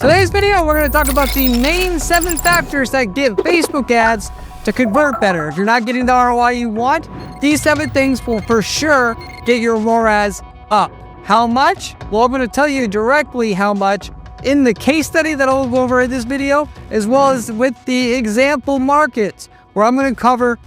Today's video, we're going to talk about the main 7 factors that get Facebook ads to convert better. If you're not getting the ROI you want, these 7 things will for sure get your ROAS up. How much? Well, I'm going to tell you directly how much in the case study that I'll go over in this video, as well as with the example markets, where I'm going to cover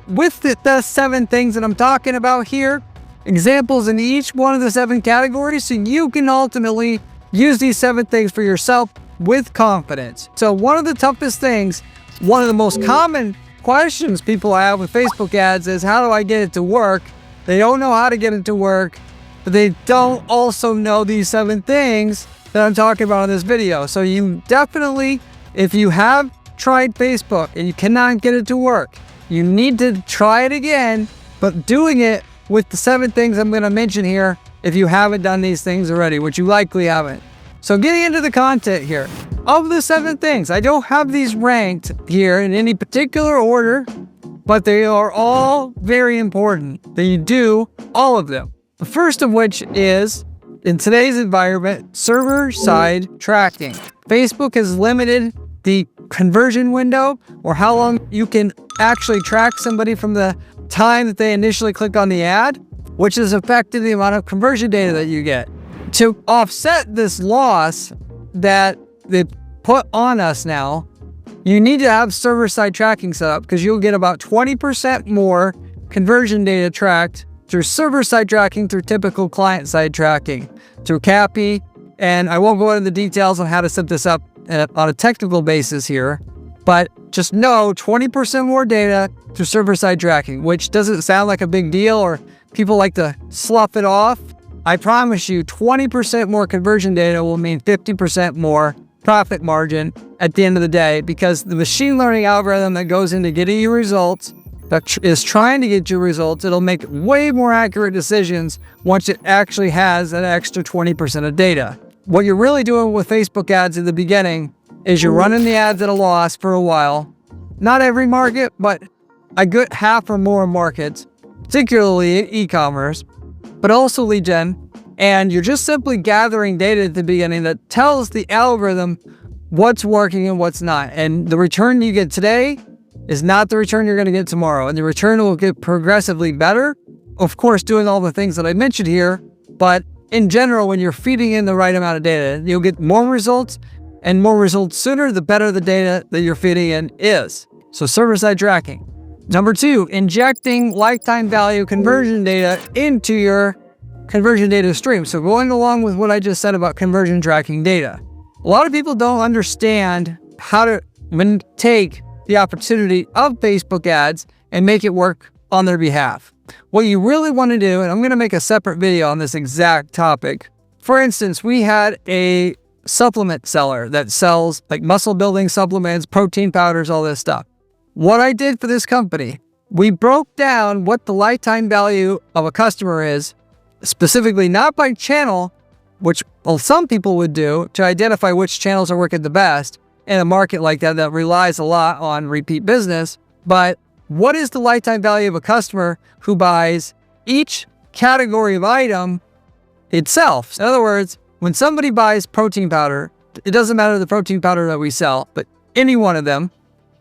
with the 7 things that I'm talking about here, examples in each one of the 7 categories, so you can ultimately use these 7 things for yourself with confidence. So one of the toughest things, one of the most common questions people have with Facebook ads is, how do I get it to work? They don't know how to get it to work, but they don't also know these 7 things that I'm talking about in this video. So you definitely, if you have tried Facebook and you cannot get it to work, you need to try it again, but doing it with the 7 things I'm going to mention here if you haven't done these things already, which you likely haven't. So getting into the content here, of the 7 things, I don't have these ranked here in any particular order, but they are all very important that you do all of them. The first of which is, in today's environment, server-side tracking. Facebook has limited the conversion window, or how long you can actually track somebody from the time that they initially click on the ad, which has affected the amount of conversion data that you get. To offset this loss that they put on us now, you need to have server-side tracking set up, because you'll get about 20% more conversion data tracked through server-side tracking through typical client-side tracking, through CAPI, and I won't go into the details on how to set this up on a technical basis here, but just know 20% more data through server-side tracking, which doesn't sound like a big deal, or people like to slough it off. I promise you 20% more conversion data will mean 50% more profit margin at the end of the day, because the machine learning algorithm that goes into getting you results, that is trying to get you results, it'll make way more accurate decisions once it actually has that extra 20% of data. What you're really doing with Facebook ads in the beginning is you're running the ads at a loss for a while. Not every market, but a good half or more markets, particularly e-commerce, but also lead gen. And you're just simply gathering data at the beginning that tells the algorithm what's working and what's not. And the return you get today is not the return you're going to get tomorrow. And the return will get progressively better. Of course, doing all the things that I mentioned here, but in general, when you're feeding in the right amount of data, you'll get more results, and more results sooner, the better the data that you're feeding in is. So server-side tracking. Number 2, injecting lifetime value conversion data into your conversion data stream. So going along with what I just said about conversion tracking data, a lot of people don't understand how to take the opportunity of Facebook ads and make it work on their behalf. What you really want to do, and I'm going to make a separate video on this exact topic. For instance, we had a supplement seller that sells like muscle building supplements, protein powders, all this stuff. What I did for this company, we broke down what the lifetime value of a customer is, specifically not by channel, which some people would do to identify which channels are working the best in a market like that relies a lot on repeat business, but what is the lifetime value of a customer who buys each category of item itself? In other words, when somebody buys protein powder, it doesn't matter the protein powder that we sell, but any one of them,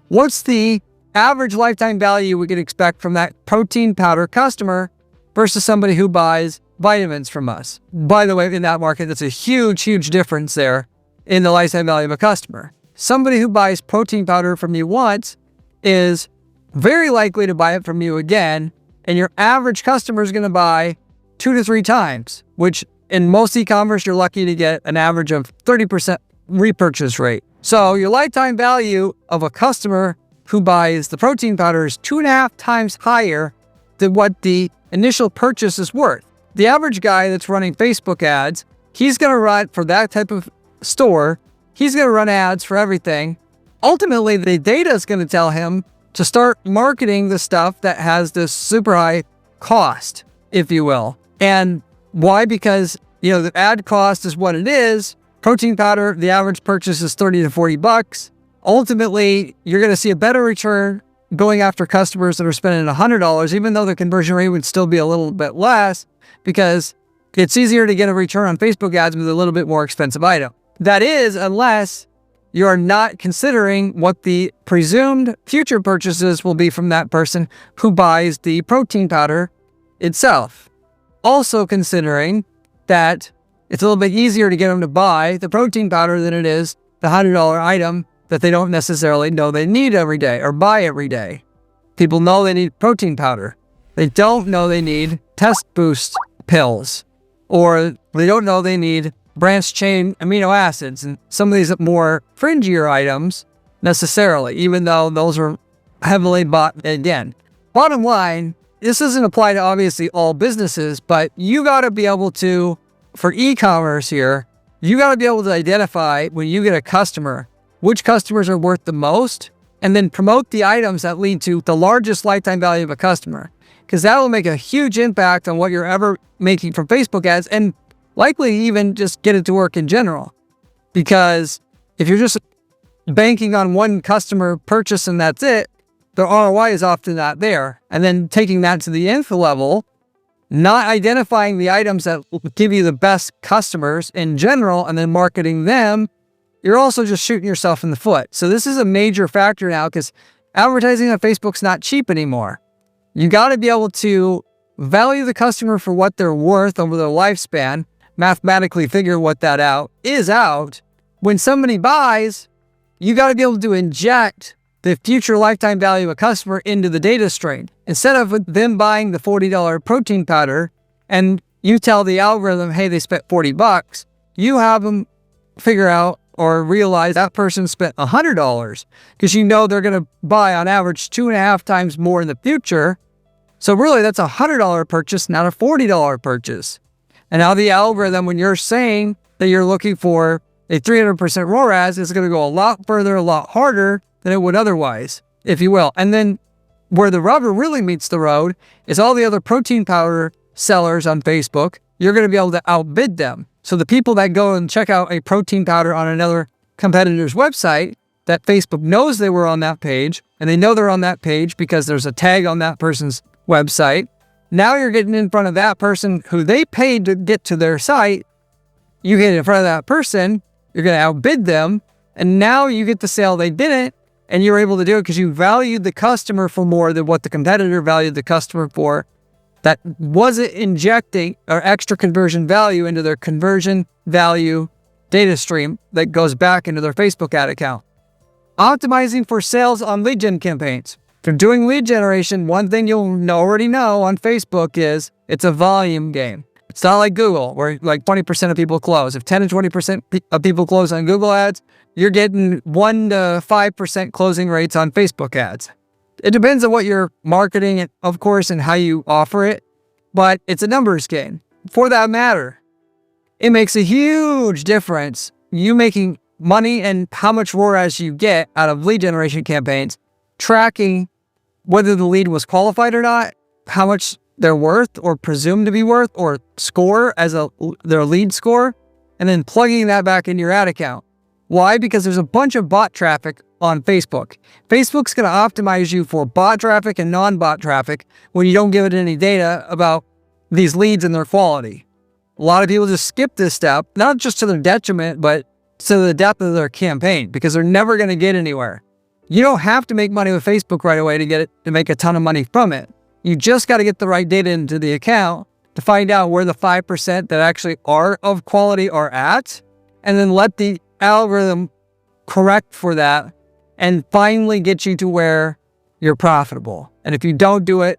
what's the average lifetime value we could expect from that protein powder customer versus somebody who buys vitamins from us? By the way, in that market, that's a huge, huge difference there in the lifetime value of a customer. Somebody who buys protein powder from you once is very likely to buy it from you again, and your average customer is going to buy 2 to 3 times, which in most e-commerce, you're lucky to get an average of 30% repurchase rate. So your lifetime value of a customer who buys the protein powder is 2.5 times higher than what the initial purchase is worth. The average guy that's running Facebook ads, he's going to run for that type of store. He's going to run ads for everything. Ultimately, the data is going to tell him to start marketing the stuff that has this super high cost, if you will. And why? Because, the ad cost is what it is. Protein powder, the average purchase is $30 to $40. Ultimately, you're going to see a better return going after customers that are spending $100, even though the conversion rate would still be a little bit less, because it's easier to get a return on Facebook ads with a little bit more expensive item. That is, unless you are not considering what the presumed future purchases will be from that person who buys the protein powder itself. Also considering that it's a little bit easier to get them to buy the protein powder than it is the $100 item that they don't necessarily know they need every day or buy every day. People know they need protein powder. They don't know they need test boost pills, or they don't know they need branched chain amino acids and some of these more fringier items necessarily, even though those are heavily bought. Again, bottom line, this doesn't apply to obviously all businesses, but you got to be able to, for e-commerce here, you got to be able to identify when you get a customer, which customers are worth the most, and then promote the items that lead to the largest lifetime value of a customer, because that will make a huge impact on what you're ever making from Facebook ads, and likely even just get it to work in general. Because if you're just banking on one customer purchase and that's it, the ROI is often not there. And then taking that to the nth level, not identifying the items that will give you the best customers in general and then marketing them, you're also just shooting yourself in the foot. So this is a major factor now, because advertising on Facebook's not cheap anymore. You got to be able to value the customer for what they're worth over their lifespan, mathematically figure what that is out. When somebody buys, you got to be able to inject the future lifetime value of a customer into the data stream. Instead of them buying the $40 protein powder and you tell the algorithm, hey, they spent $40, you have them figure out or realize that person spent $100, because you know they're going to buy on average 2.5 times more in the future. So really that's a $100 purchase, not a $40 purchase. And now the algorithm, when you're saying that you're looking for a 300% ROAS, is going to go a lot further, a lot harder than it would otherwise, if you will. And then where the rubber really meets the road is all the other protein powder sellers on Facebook. You're going to be able to outbid them. So the people that go and check out a protein powder on another competitor's website, that Facebook knows they were on that page, and they know they're on that page because there's a tag on that person's website. Now you're getting in front of that person who they paid to get to their site. You get in front of that person, you're going to outbid them, and now you get the sale they didn't, and you're able to do it because you valued the customer for more than what the competitor valued the customer for. That wasn't injecting or extra conversion value into their conversion value data stream that goes back into their Facebook ad account. Optimizing for sales on lead gen campaigns. If you're doing lead generation, one thing you'll already know on Facebook is it's a volume game. It's not like Google, where like 20% of people close. If 10 to 20% of people close on Google ads, you're getting 1 to 5% closing rates on Facebook ads. It depends on what you're marketing, of course, and how you offer it, but it's a numbers game. For that matter, it makes a huge difference, you making money and how much ROAS you get out of lead generation campaigns, tracking whether the lead was qualified or not, how much they're worth or presumed to be worth, or score as their lead score, and then plugging that back into your ad account. Why? Because there's a bunch of bot traffic on Facebook. Facebook's going to optimize you for bot traffic and non-bot traffic when you don't give it any data about these leads and their quality. A lot of people just skip this step, not just to their detriment, but to the depth of their campaign, because they're never going to get anywhere. You don't have to make money with Facebook right away to make a ton of money from it. You just got to get the right data into the account to find out where the 5% that actually are of quality are at, and then let the algorithm correct for that and finally get you to where you're profitable. And if you don't do it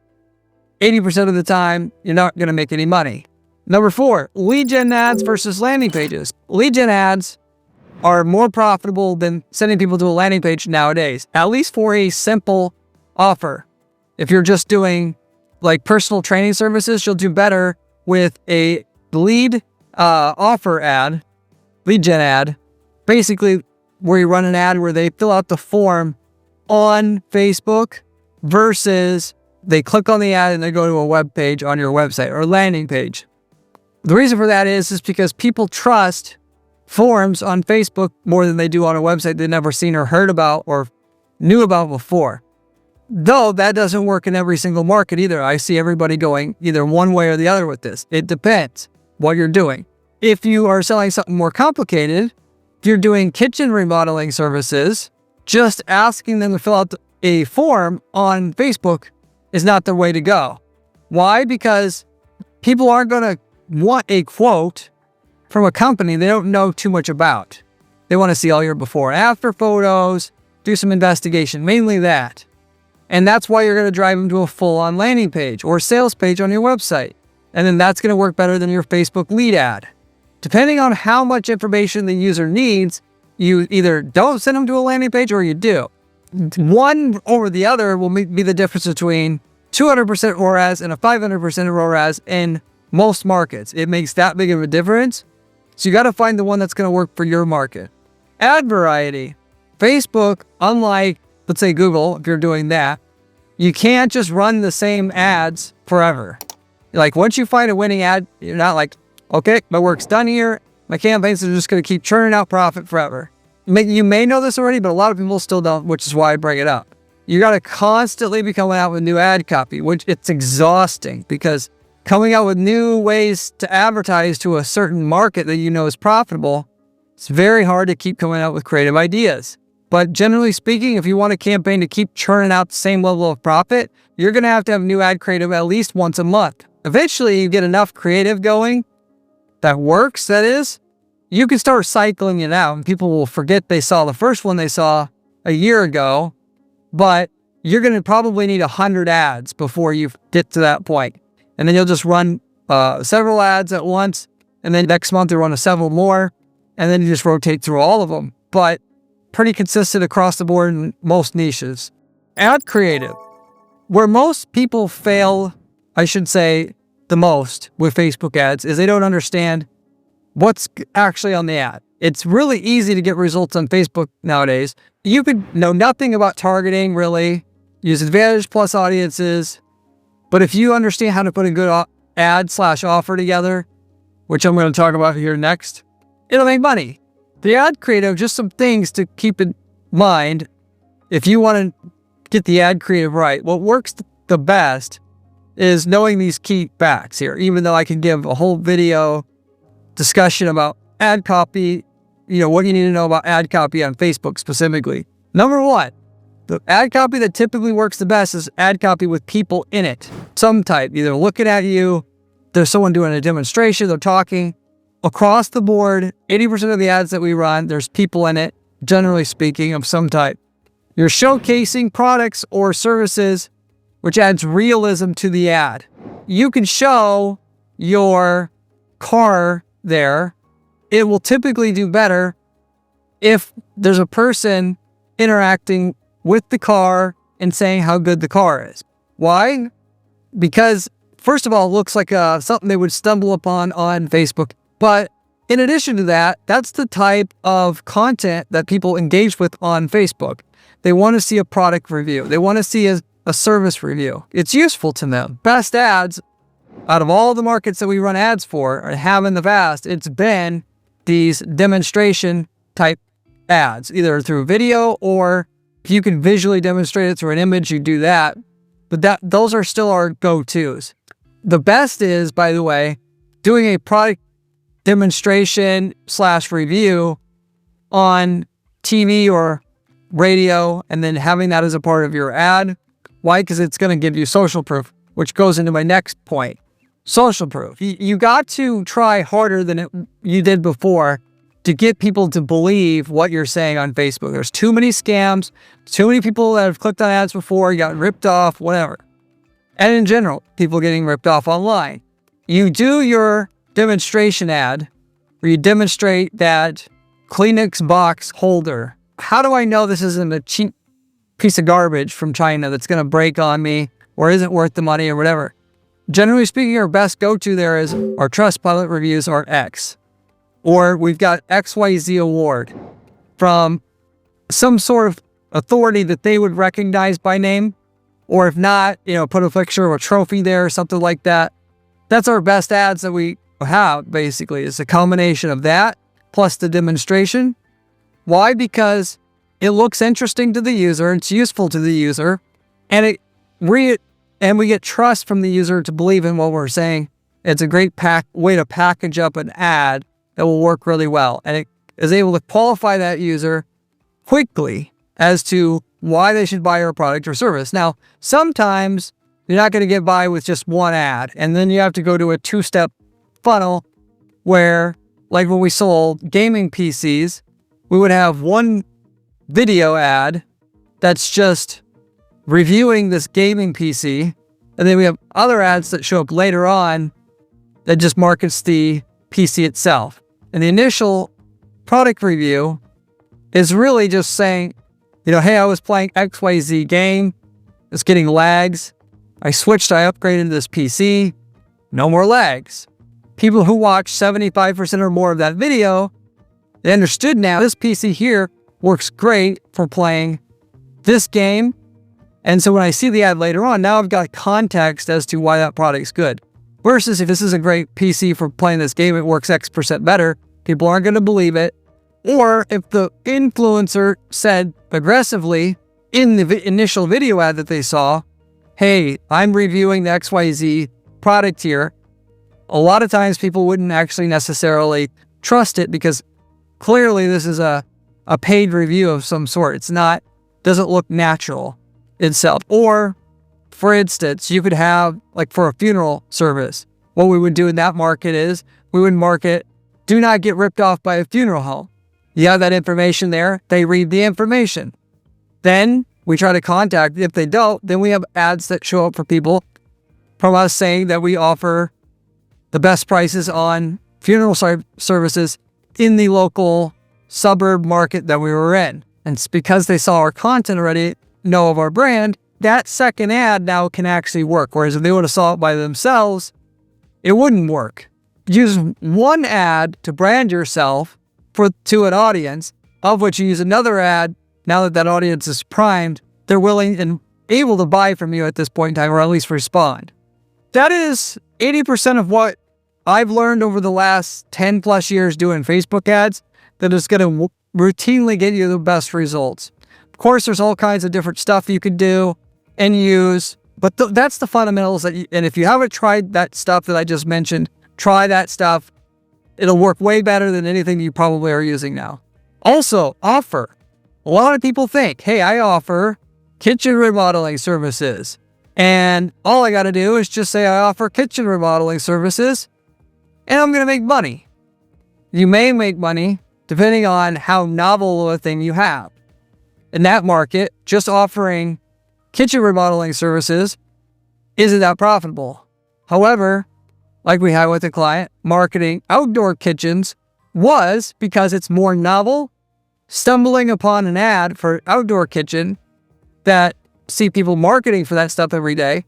80% of the time, you're not going to make any money. Number 4, lead gen ads versus landing pages. Lead gen ads are more profitable than sending people to a landing page nowadays, at least for a simple offer. If you're just doing like personal training services, you'll do better with a lead offer ad, lead gen ad, basically where you run an ad where they fill out the form on Facebook versus they click on the ad and they go to a web page on your website or landing page. The reason for that is because people trust forums on Facebook more than they do on a website they've never seen or heard about or knew about before. Though that doesn't work in every single market either. I see everybody going either one way or the other with this. It depends what you're doing. If you are selling something more complicated, If you're doing kitchen remodeling services, just asking them to fill out a form on Facebook is not the way to go. Why? Because people aren't going to want a quote from a company they don't know too much about. They want to see all your before and after photos, do some investigation, mainly that. And that's why you're going to drive them to a full-on landing page or sales page on your website. And then that's going to work better than your Facebook lead ad. Depending on how much information the user needs, you either don't send them to a landing page or you do. One or the other will be the difference between 200% ROAS and a 500% ROAS in most markets. It makes that big of a difference. So you got to find the one that's going to work for your market. Ad variety. Facebook, unlike, let's say Google, if you're doing that, you can't just run the same ads forever. Like once you find a winning ad, you're not like, okay, my work's done here. My campaigns are just going to keep churning out profit forever. You may know this already, but a lot of people still don't, which is why I bring it up. You got to constantly be coming out with new ad copy, which it's exhausting because coming out with new ways to advertise to a certain market that you know is profitable, it's very hard to keep coming out with creative ideas. But generally speaking, if you want a campaign to keep churning out the same level of profit, you're going to have new ad creative at least once a month. Eventually, you get enough creative going that works, that is, you can start cycling it out and people will forget they saw the first one they saw a year ago, but you're going to probably need 100 ads before you get to that point. And then you'll just run several ads at once, and then next month you'll run several more, and then you just rotate through all of them. But pretty consistent across the board in most niches. Ad creative. Where most people fail, I should say, the most with Facebook ads is they don't understand what's actually on the ad. It's really easy to get results on Facebook nowadays. You could know nothing about targeting, really. Use Advantage Plus audiences. But if you understand how to put a good ad/offer together, which I'm going to talk about here next, it'll make money. The ad creative, just some things to keep in mind if you want to get the ad creative right. What works the best is knowing these key facts here, even though I can give a whole video discussion about ad copy, what you need to know about ad copy on Facebook specifically. Number one, the ad copy that typically works the best is ad copy with people in it. Some type, either looking at you, there's someone doing a demonstration, they're talking. Across the board, 80% of the ads that we run, there's people in it, generally speaking, of some type. You're showcasing products or services, which adds realism to the ad. You can show your car there. It will typically do better if there's a person interacting with the car and saying how good the car is. Why? Because, first of all, it looks like something they would stumble upon on Facebook. But in addition to that, that's the type of content that people engage with on Facebook. They want to see a product review. They want to see a service review. It's useful to them. Best ads, out of all the markets that we run ads for, or have in the past, it's been these demonstration type ads, either through video or if you can visually demonstrate it through an image, you do that. But those are still our go-tos. The best is, by the way, doing a product demonstration/review on TV or radio, and then having that as a part of your ad. Why? Because it's going to give you social proof, which goes into my next point. Social proof. You got to try harder than you did before to get people to believe what you're saying on Facebook. There's too many scams, too many people that have clicked on ads before, got ripped off, whatever. And in general, people getting ripped off online. You do your demonstration ad where you demonstrate that Kleenex box holder. How do I know this isn't a cheap piece of garbage from China that's going to break on me or isn't worth the money or whatever? Generally speaking, our best go-to there is our Trustpilot reviews are X. Or we've got XYZ award from some sort of authority that they would recognize by name. Or if not, put a picture of a trophy there or something like that. That's our best ads that we have, basically. It's a combination of that plus the demonstration. Why? Because it looks interesting to the user, it's useful to the user, and we get trust from the user to believe in what we're saying. It's a great way to package up an ad that will work really well. And is able to qualify that user quickly as to why they should buy our product or service. Now, sometimes you're not going to get by with just one ad, and then you have to go to a two-step funnel where, like when we sold gaming PCs, we would have one video ad that's just reviewing this gaming PC, and then we have other ads that show up later on that just markets the PC itself. And the initial product review is really just saying, hey, I was playing XYZ game, it's getting lags. I switched, I upgraded this PC, no more lags. People who watch 75% or more of that video, they understood now this PC here works great for playing this game. And so when I see the ad later on, now I've got context as to why that product's good. Versus if this is a great PC for playing this game, it works X% better, people aren't going to believe it. Or if the influencer said aggressively in the initial video ad that they saw, hey, I'm reviewing the XYZ product here, a lot of times people wouldn't actually necessarily trust it because clearly this is a paid review of some sort. It's not, doesn't look natural itself. Or, for instance, you could have, like for a funeral service, what we would do in that market is we would market, do not get ripped off by a funeral home. You have that information there, they read the information. Then we try to contact, if they don't, then we have ads that show up for people from us saying that we offer the best prices on funeral services in the local suburb market that we were in. And it's because they saw our content already, know of our brand, that second ad now can actually work. Whereas if they would have saw it by themselves, it wouldn't work. Use one ad to brand yourself to an audience, of which you use another ad. Now that audience is primed, they're willing and able to buy from you at this point in time, or at least respond. That is 80% of what I've learned over the last 10 plus years doing Facebook ads that is going to routinely get you the best results. Of course, there's all kinds of different stuff you could do and use, but that's the fundamentals. And if you haven't tried that stuff that I just mentioned, try that stuff. It'll work way better than anything you probably are using now. Also, offer. A lot of people think, hey, I offer kitchen remodeling services. And all I got to do is just say I offer kitchen remodeling services and I'm going to make money. You may make money depending on how novel of a thing you have. In that market, just offering kitchen remodeling services isn't that profitable. However, like we had with the client, marketing outdoor kitchens was, because it's more novel, stumbling upon an ad for outdoor kitchen that see people marketing for that stuff every day,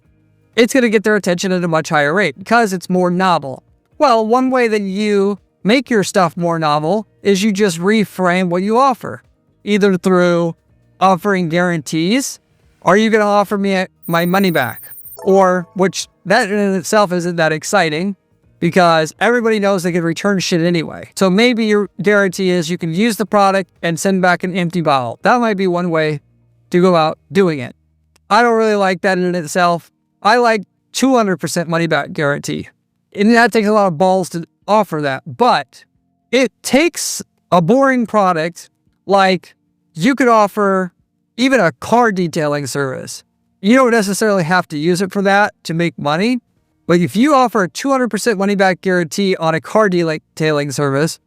it's going to get their attention at a much higher rate because it's more novel. Well, one way that you make your stuff more novel is you just reframe what you offer, either through offering guarantees. Are you going to offer me my money back? Or, which that in itself isn't that exciting because everybody knows they can return shit anyway. So maybe your guarantee is you can use the product and send back an empty bottle. That might be one way to go out doing it. I don't really like that in itself. I like 200% money back guarantee. And that takes a lot of balls to offer that. But it takes a boring product like you could offer even a car detailing service. You don't necessarily have to use it for that to make money. But if you offer a 200% money back guarantee on a car detailing service,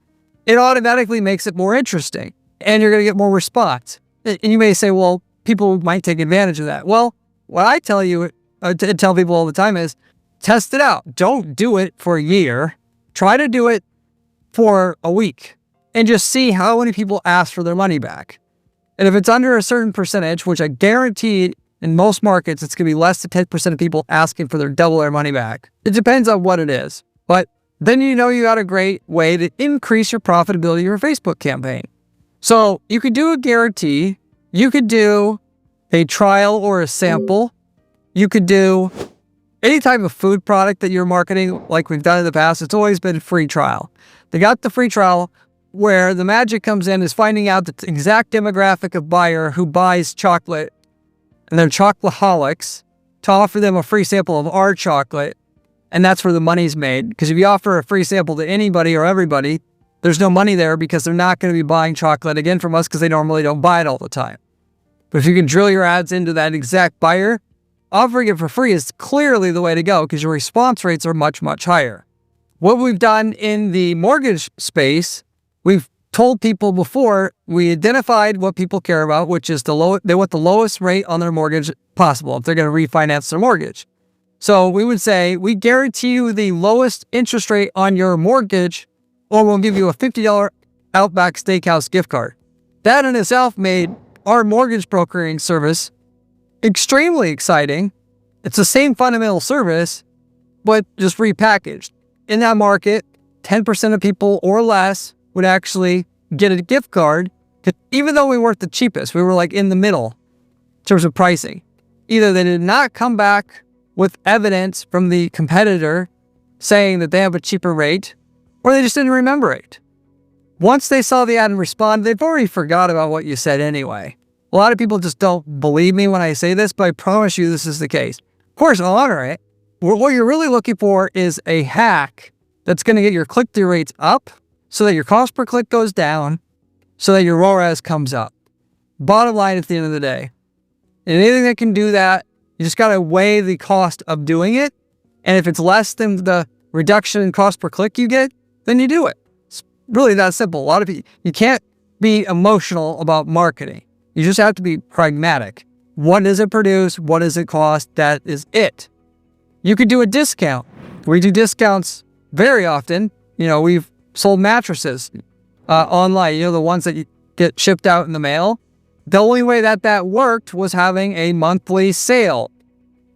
it automatically makes it more interesting and you're going to get more response. And you may say, well, people might take advantage of that. Well, what I tell people all the time is test it out. Don't do it for a year. Try to do it for a week and just see how many people ask for their money back. And if it's under a certain percentage, which I guarantee in most markets, it's going to be less than 10% of people asking for double their money back. It depends on what it is. But then you know you got a great way to increase your profitability of your Facebook campaign. So you could do a guarantee. You could do a trial or a sample. You could do any type of food product that you're marketing like we've done in the past. It's always been free trial. They got the free trial where the magic comes in is finding out the exact demographic of buyer who buys chocolate and they're chocoholics to offer them a free sample of our chocolate. And that's where the money's made. Because if you offer a free sample to anybody or everybody, there's no money there because they're not going to be buying chocolate again from us because they normally don't buy it all the time. But if you can drill your ads into that exact buyer, offering it for free is clearly the way to go because your response rates are much, much higher. What we've done in the mortgage space, we've told people before, we identified what people care about, which is they want the lowest rate on their mortgage possible if they're going to refinance their mortgage. So we would say, we guarantee you the lowest interest rate on your mortgage, or we'll give you a $50 Outback Steakhouse gift card. That in itself made our mortgage brokering service extremely exciting. It's the same fundamental service, but just repackaged. In that market, 10% of people or less would actually get a gift card, even though we weren't the cheapest. We were like in the middle in terms of pricing. Either they did not come back with evidence from the competitor saying that they have a cheaper rate, or they just didn't remember it. Once they saw the ad and responded, they've already forgot about what you said anyway. A lot of people just don't believe me when I say this, but I promise you this is the case. Of course, I'll honor it. What you're really looking for is a hack that's going to get your click-through rates up so that your cost per click goes down, so that your ROAS comes up. Bottom line at the end of the day. And anything that can do that, you just got to weigh the cost of doing it. And if it's less than the reduction in cost per click you get, then you do it. It's really that simple. A lot of people, you can't be emotional about marketing. You just have to be pragmatic. What does it produce? What does it cost? That is it. You could do a discount. We do discounts very often. We've sold mattresses online, the ones that you get shipped out in the mail. The only way that worked was having a monthly sale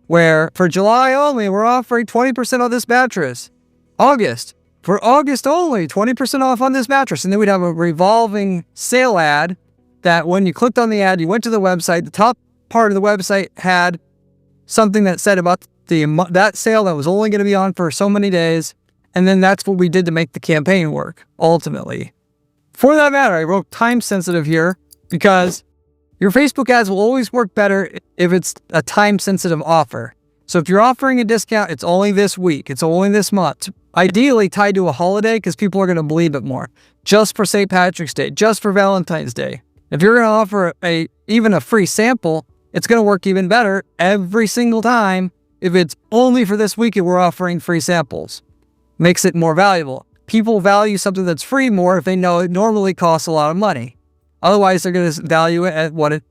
where for July only, we're offering 20% on this mattress. For August only, 20% off on this mattress. And then we'd have a revolving sale ad that when you clicked on the ad, you went to the website, the top part of the website had something that said about that sale that was only going to be on for so many days. And then that's what we did to make the campaign work, ultimately. For that matter, I wrote time sensitive here because your Facebook ads will always work better if it's a time sensitive offer. So if you're offering a discount, it's only this week, it's only this month. Ideally tied to a holiday because people are going to believe it more. Just for St. Patrick's Day, just for Valentine's Day. If you're going to offer even a free sample, it's going to work even better every single time if it's only for this week and we're offering free samples. Makes it more valuable. People value something that's free more if they know it normally costs a lot of money. Otherwise, they're going to value it at what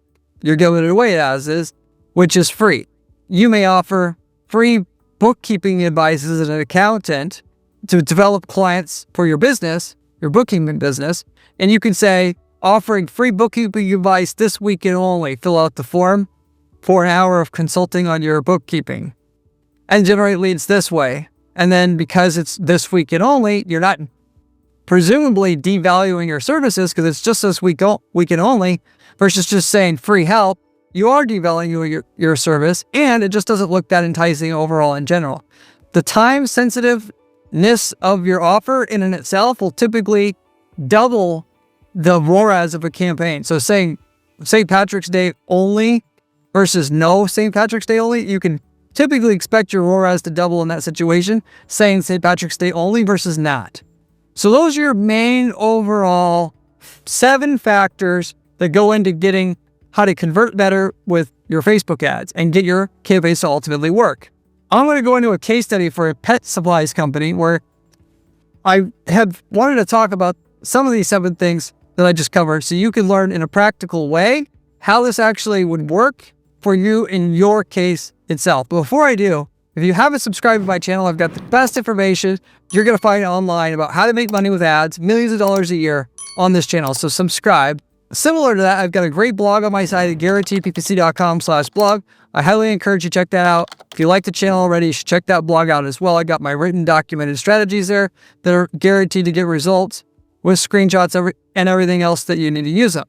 you're giving it away as is, which is free. You may offer free bookkeeping advice as an accountant to develop clients for your business, your bookkeeping business, and you can say, offering free bookkeeping advice this weekend only. Fill out the form for an hour of consulting on your bookkeeping and generate leads this way. And then because it's this weekend only, you're not presumably devaluing your services because it's just this weekend only versus just saying free help. You are devaluing your service and it just doesn't look that enticing overall in general. The time sensitiveness of your offer in and itself will typically double the ROAS of a campaign. So saying St. Patrick's Day only versus no St. Patrick's Day only, you can typically expect your ROAS to double in that situation, saying St. Patrick's Day only versus not. So those are your main overall 7 factors that go into getting how to convert better with your Facebook ads and get your campaigns to ultimately work. I'm going to go into a case study for a pet supplies company where I have wanted to talk about some of these 7 things that I just covered so you can learn in a practical way how this actually would work for you in your case itself. But before I do, if you haven't subscribed to my channel, I've got the best information you're going to find online about how to make money with ads, millions of dollars a year on this channel. So subscribe. Similar to that, I've got a great blog on my site at guaranteedppc.com/blog. I highly encourage you to check that out. If you like the channel already, you should check that blog out as well. I got my written documented strategies there that are guaranteed to get results with screenshots and everything else that you need to use them.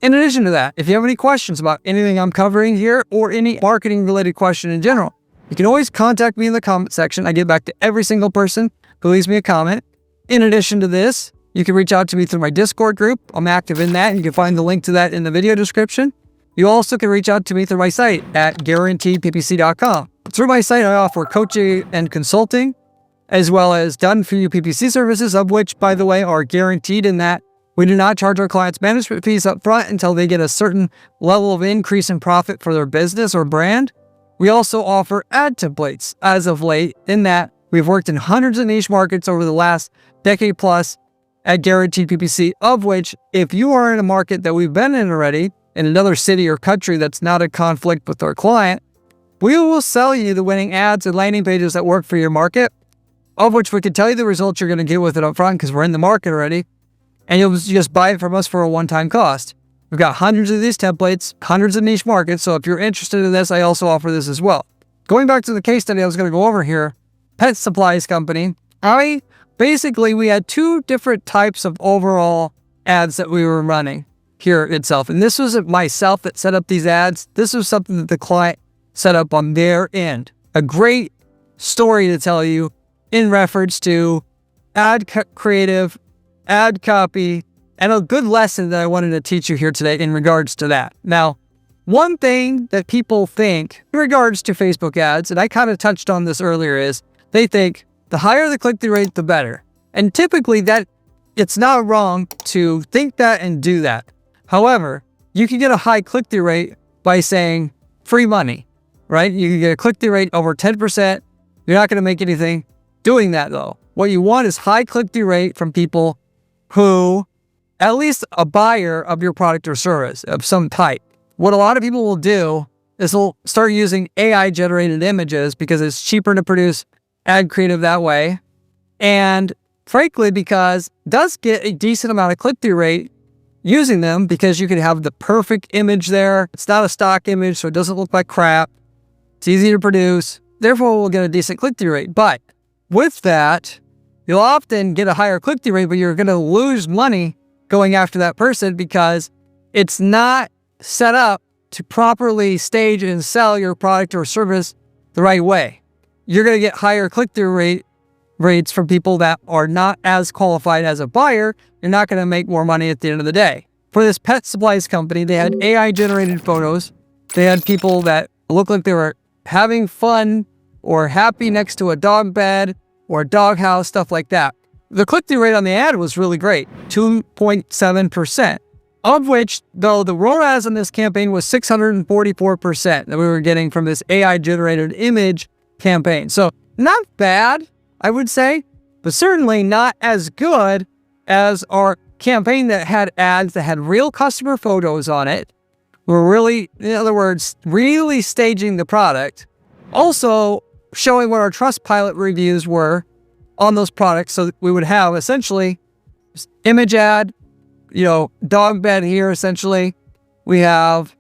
In addition to that, if you have any questions about anything I'm covering here or any marketing related question in general, you can always contact me in the comment section. I get back to every single person who leaves me a comment. In addition to this, you can reach out to me through my Discord group. I'm active in that. You can find the link to that in the video description. You also can reach out to me through my site at guaranteedppc.com. Through my site, I offer coaching and consulting as well as done-for-you PPC services, of which, by the way, are guaranteed in that we do not charge our clients management fees up front until they get a certain level of increase in profit for their business or brand. We also offer ad templates as of late, in that we've worked in hundreds of niche markets over the last decade plus at guaranteed PPC, of which, if you are in a market that we've been in already, in another city or country that's not a conflict with our client, we will sell you the winning ads and landing pages that work for your market, of which we can tell you the results you're going to get with it up front because we're in the market already, and you'll just buy it from us for a one-time cost. We've got hundreds of these templates, hundreds of niche markets, so if you're interested in this, I also offer this as well. Going back to the case study I was going to go over here, pet supplies company, we had two different types of overall ads that we were running here itself. And this wasn't myself that set up these ads. This was something that the client set up on their end. A great story to tell you in reference to ad creative, ad copy, and a good lesson that I wanted to teach you here today in regards to that. Now, one thing that people think in regards to Facebook ads, and I kind of touched on this earlier, is they think the higher the click-through rate, the better. And typically that it's not wrong to think that and do that. However, you can get a high click-through rate by saying free money, right? You can get a click-through rate over 10%. You're not going to make anything doing that though. What you want is high click-through rate from people who, at least a buyer of your product or service of some type. What a lot of people will do is they'll start using AI generated images because it's cheaper to produce ad creative that way. And frankly, because it does get a decent amount of click-through rate using them, because you can have the perfect image there. It's not a stock image, so it doesn't look like crap. It's easy to produce. Therefore, we'll get a decent click-through rate. But with that, you'll often get a higher click-through rate, but you're going to lose money going after that person because it's not set up to properly stage and sell your product or service the right way. You're going to get higher click-through rates from people that are not as qualified as a buyer. You're not going to make more money at the end of the day. For this pet supplies company, they had AI generated photos. They had people that looked like they were having fun or happy next to a dog bed or a dog house, stuff like that. The click-through rate on the ad was really great, 2.7%, of which, though, the ROAS on this campaign was 644% that we were getting from this AI generated image campaign. So not bad, I would say, but certainly not as good as our campaign that had ads that had real customer photos on it. We're really, in other words, really staging the product. Also showing what our Trustpilot reviews were on those products. So we would have essentially image ad, dog bed here, essentially. We have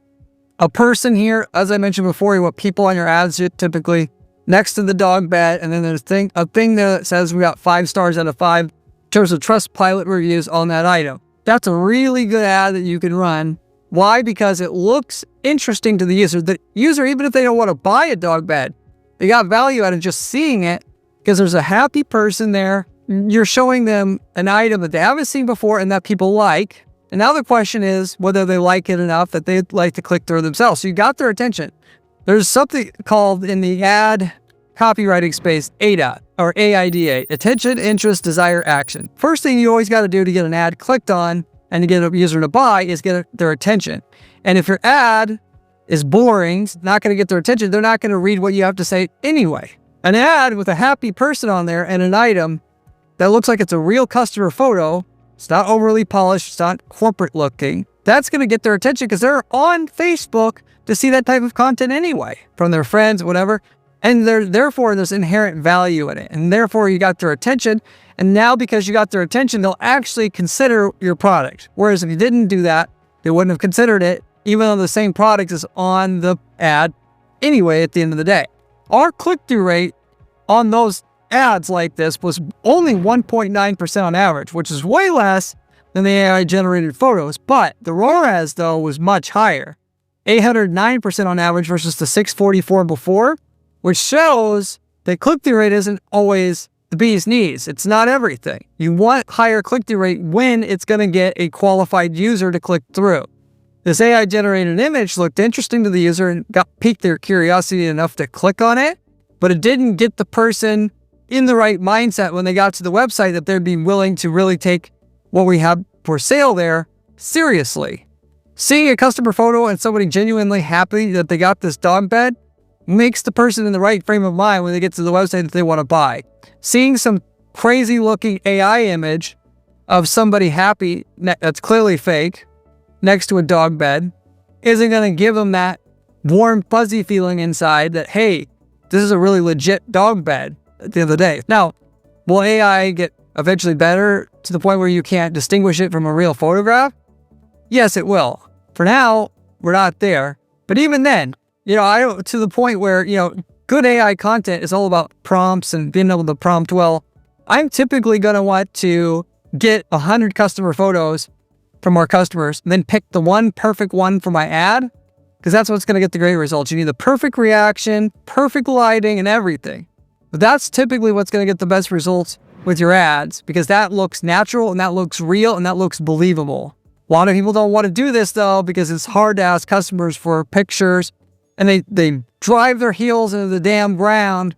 a person here, as I mentioned before, you want people on your ads typically next to the dog bed, and then there's a thing there that says we got 5 stars out of 5 in terms of Trustpilot reviews on that item. That's a really good ad that you can run. Why? Because it looks interesting to the user. The user, even if they don't want to buy a dog bed, they got value out of just seeing it because there's a happy person there. You're showing them an item that they haven't seen before and that people like. And now the question is whether they like it enough that they'd like to click through themselves. So you got their attention. There's something called in the ad copywriting space, AIDA, or AIDA, attention, interest, desire, action. First thing you always got to do to get an ad clicked on and to get a user to buy is get their attention. And if your ad is boring, not going to get their attention, they're not going to read what you have to say anyway. An ad with a happy person on there and an item that looks like it's a real customer photo, it's not overly polished, it's not corporate looking, that's going to get their attention because they're on Facebook to see that type of content anyway, from their friends, whatever. And therefore, there's inherent value in it. And therefore, you got their attention. And now because you got their attention, they'll actually consider your product. Whereas if you didn't do that, they wouldn't have considered it, even though the same product is on the ad anyway at the end of the day. Our click-through rate on those ads like this was only 1.9% on average, which is way less than the AI-generated photos. But the ROAS, though, was much higher. 809% on average versus the 644 before, which shows that click-through rate isn't always the bee's knees. It's not everything. You want higher click-through rate when it's going to get a qualified user to click through. This AI-generated image looked interesting to the user and piqued their curiosity enough to click on it, but it didn't get the person in the right mindset when they got to the website that they'd be willing to really take what we have for sale there seriously. Seeing a customer photo and somebody genuinely happy that they got this dog bed makes the person in the right frame of mind when they get to the website that they want to buy. Seeing some crazy looking AI image of somebody happy that's clearly fake next to a dog bed isn't going to give them that warm, fuzzy feeling inside that, hey, this is a really legit dog bed at the end of the day. Now, will AI get eventually better to the point where you can't distinguish it from a real photograph? Yes, it will. For now, we're not there. But even then, to the point where, good AI content is all about prompts and being able to prompt well. I'm typically going to want to get 100 customer photos from our customers and then pick the one perfect one for my ad, because that's what's going to get the great results. You need the perfect reaction, perfect lighting, and everything. But that's typically what's going to get the best results with your ads, because that looks natural and that looks real and that looks believable. A lot of people don't want to do this though, because it's hard to ask customers for pictures, and they drive their heels into the damn ground,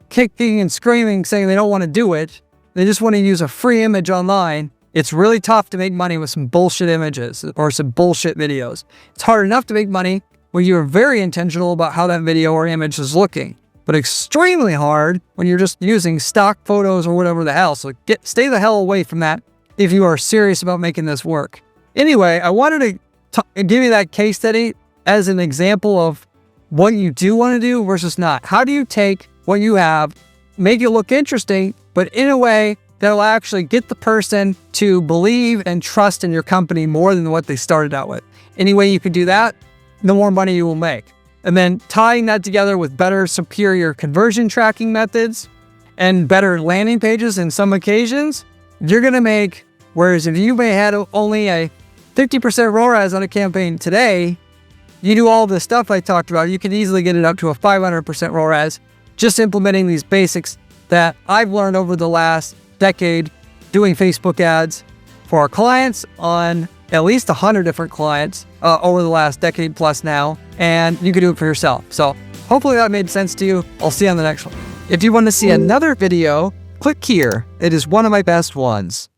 kicking and screaming, saying they don't want to do it. They just want to use a free image online. It's really tough to make money with some bullshit images or some bullshit videos. It's hard enough to make money when you're very intentional about how that video or image is looking, but extremely hard when you're just using stock photos or whatever the hell. So stay the hell away from that if you are serious about making this work. Anyway, I wanted to give you that case study as an example of what you do want to do versus not. How do you take what you have, make it look interesting, but in a way that'll actually get the person to believe and trust in your company more than what they started out with. Any way you can do that, the more money you will make. And then tying that together with better, superior conversion tracking methods and better landing pages in some occasions, you're going to make, whereas if you may have only a 50% ROAS on a campaign today, you do all the stuff I talked about, you can easily get it up to a 500% ROAS just implementing these basics that I've learned over the last decade doing Facebook ads for our clients on at least 100 different clients over the last decade plus now, and you can do it for yourself. So hopefully that made sense to you. I'll see you on the next one. If you want to see another video, click here. It is one of my best ones.